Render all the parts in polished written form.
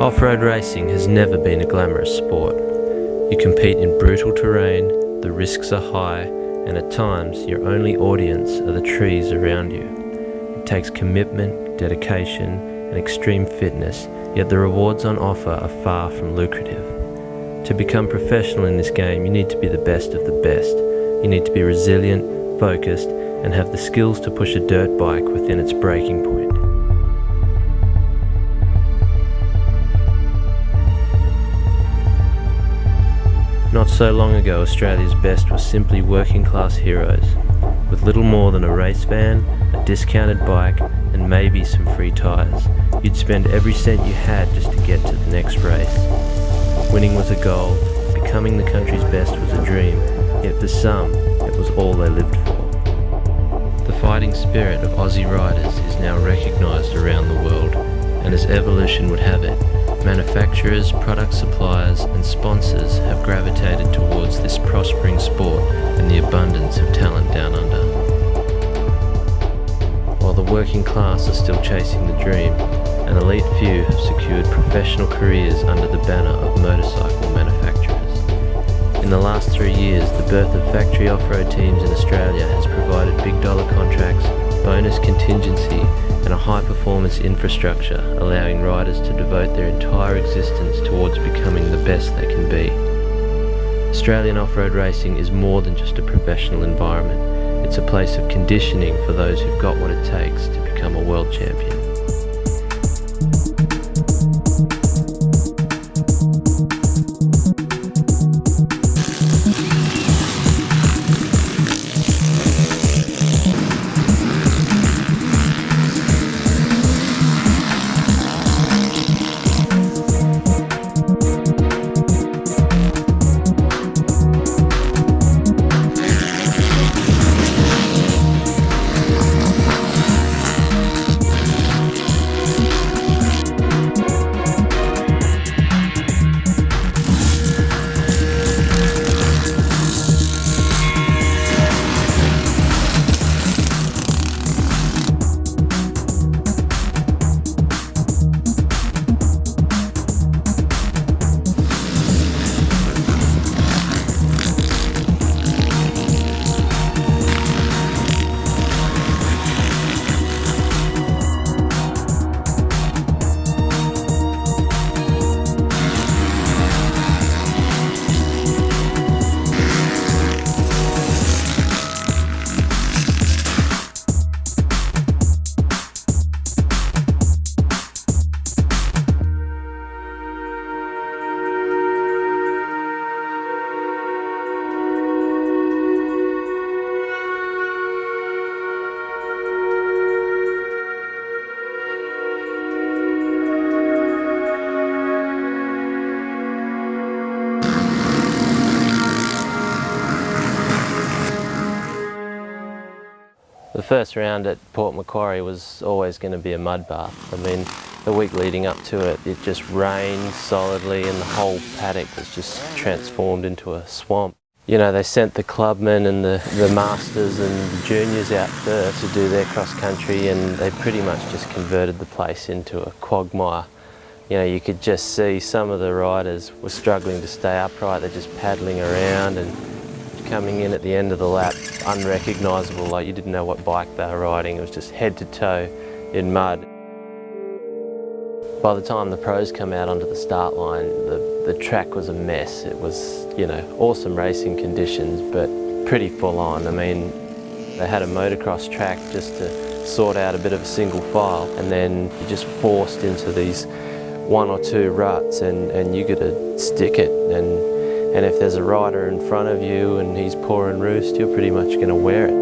Off-road racing has never been a glamorous sport. You compete in brutal terrain, the risks are high, and at times your only audience are the trees around you. It takes commitment, dedication, and extreme fitness, yet the rewards on offer are far from lucrative. To become professional in this game, you need to be the best of the best. You need to be resilient, focused, and have the skills to push a dirt bike within its breaking point. Not so long ago, Australia's best were simply working class heroes. With little more than a race van, a discounted bike, and maybe some free tyres, you'd spend every cent you had just to get to the next race. Winning was a goal, becoming the country's best was a dream, yet for some, it was all they lived for. The fighting spirit of Aussie riders is now recognised around the world, and as evolution would have it, manufacturers, product suppliers and sponsors have gravitated towards this prospering sport and the abundance of talent down under. While the working class are still chasing the dream, an elite few have secured professional careers under the banner of motorcycle manufacturers. In the last 3 years, the birth of factory off-road teams in Australia has provided big dollar contracts, bonus contingency and a high-performance infrastructure, allowing riders to devote their entire existence towards becoming the best they can be. Australian off-road racing is more than just a professional environment. It's a place of conditioning for those who've got what it takes to become a world champion. The first round at Port Macquarie was always going to be a mud bath. I mean, the week leading up to it, it just rained solidly and the whole paddock was just transformed into a swamp. You know, they sent the clubmen and the masters and the juniors out first to do their cross country, and they pretty much just converted the place into a quagmire. You know, you could just see some of the riders were struggling to stay upright. They're just paddling around and coming in at the end of the lap, unrecognisable, like you didn't know what bike they were riding. It was just head to toe in mud. By the time the pros come out onto the start line, the track was a mess. It was, you know, awesome racing conditions, but pretty full on. I mean, they had a motocross track just to sort out a bit of a single file, and then you're just forced into these 1 or 2 ruts, and you got to stick it. And if there's a rider in front of you and he's pouring roost, you're pretty much going to wear it.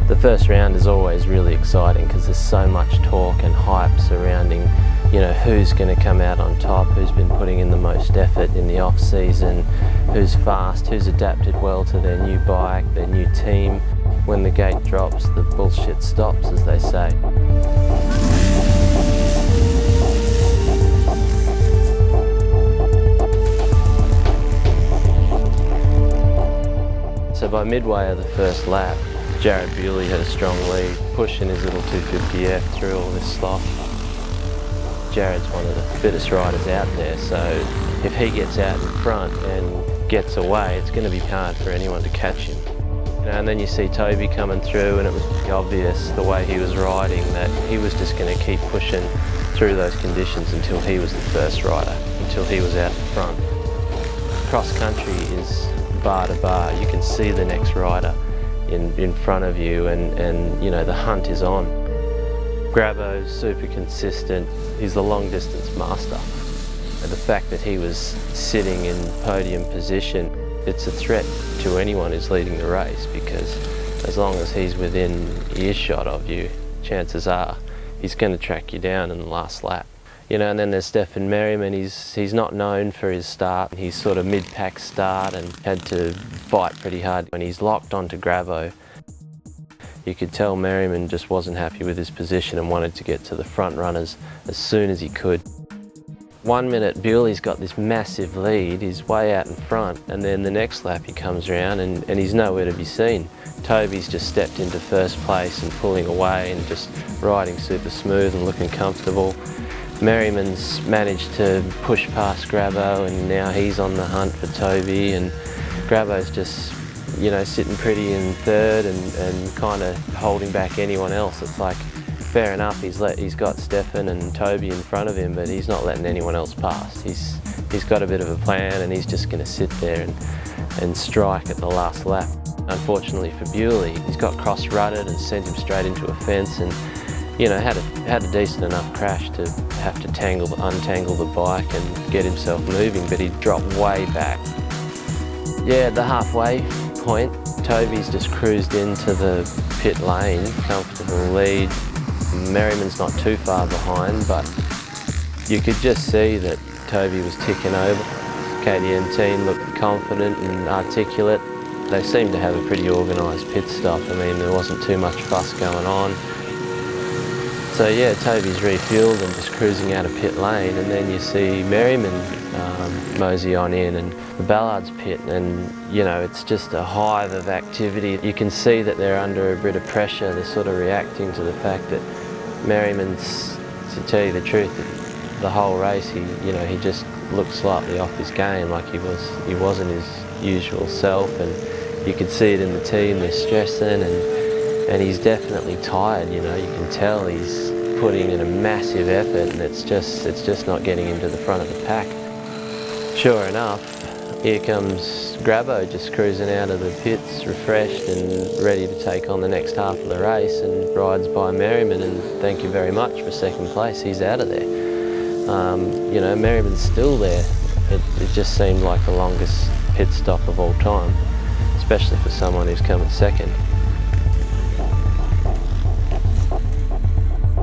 The first round is always really exciting because there's so much talk and hype surrounding, you know, who's going to come out on top, who's been putting in the most effort in the off season, who's fast, who's adapted well to their new bike, their new team. When the gate drops, the bullshit stops, as they say. So by midway of the first lap, Jared Bewley had a strong lead, pushing his little 250F through all this slop. Jared's one of the fittest riders out there, so if he gets out in front and gets away, it's going to be hard for anyone to catch him. And then you see Toby coming through, and it was obvious the way he was riding that he was just going to keep pushing through those conditions until he was the first rider, until he was out in front. Cross country is bar to bar. You can see the next rider in front of you, and you know, the hunt is on. Grabo's super consistent. He's the long distance master. And the fact that he was sitting in podium position, it's a threat to anyone who's leading the race, because as long as he's within earshot of you, chances are he's going to track you down in the last lap. You know, and then there's Stefan Merriman. He's not known for his start. He's sort of mid-pack start and had to fight pretty hard. When he's locked onto Grabo, you could tell Merriman just wasn't happy with his position and wanted to get to the front runners as soon as he could. 1 minute, Bewley's got this massive lead, he's way out in front, and then the next lap he comes around and he's nowhere to be seen. Toby's just stepped into first place and pulling away and just riding super smooth and looking comfortable. Merriman's managed to push past Grabo, and now he's on the hunt for Toby, and Grabo's just, you know, sitting pretty in third and kind of holding back anyone else. It's like, fair enough, he's got Stefan and Toby in front of him, but he's not letting anyone else pass. He's got a bit of a plan, and he's just going to sit there and strike at the last lap. Unfortunately for Bewley, he's got cross-rutted and sent him straight into a fence, and you know, had a decent enough crash to have to untangle the bike and get himself moving, but he dropped way back. Yeah, at the halfway point, Toby's just cruised into the pit lane, comfortable lead. Merriman's not too far behind, but you could just see that Toby was ticking over. KTM team looked confident and articulate. They seemed to have a pretty organised pit stop. I mean, there wasn't too much fuss going on. So yeah, Toby's refueled and just cruising out of pit lane, and then you see Merriman mosey on in, and the Ballards pit, and you know, it's just a hive of activity. You can see that they're under a bit of pressure. They're sort of reacting to the fact that Merriman's, to tell you the truth, the whole race he just looked slightly off his game, like he wasn't his usual self, and you could see it in the team. They're stressing, and he's definitely tired. You know, you can tell he's putting in a massive effort, and it's just not getting him to the front of the pack. Sure enough, here comes Grabo just cruising out of the pits, refreshed and ready to take on the next half of the race, and rides by Merriman, and thank you very much for second place. He's out of there. You know, Merriman's still there. It just seemed like the longest pit stop of all time, especially for someone who's coming second.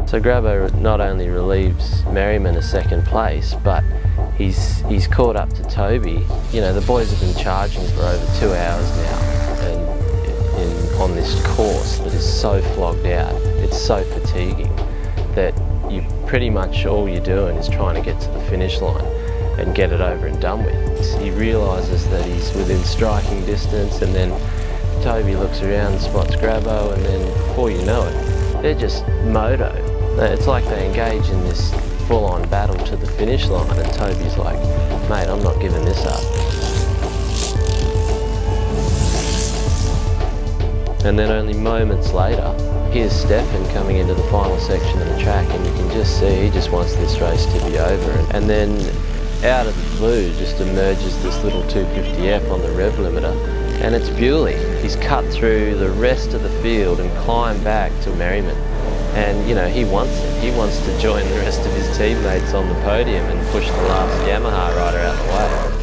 So Grabo not only relieves Merriman a second place, but he's caught up to Toby. You know, the boys have been charging for over 2 hours now, and on this course that is so flogged out, it's so fatiguing that you pretty much all you're doing is trying to get to the finish line and get it over and done with. He realises that he's within striking distance, and then Toby looks around, spots Grabo, and then before you know it, they're just moto. It's like they engage in this full-on battle to the finish line, and Toby's like, mate, I'm not giving this up. And then only moments later, here's Stefan coming into the final section of the track, and you can just see he just wants this race to be over. And then out of the blue just emerges this little 250F on the rev limiter, and it's Bewley. He's cut through the rest of the field and climbed back to Merriman. And you know, he wants it. He wants to join the rest of his teammates on the podium and push the last Yamaha rider out the way.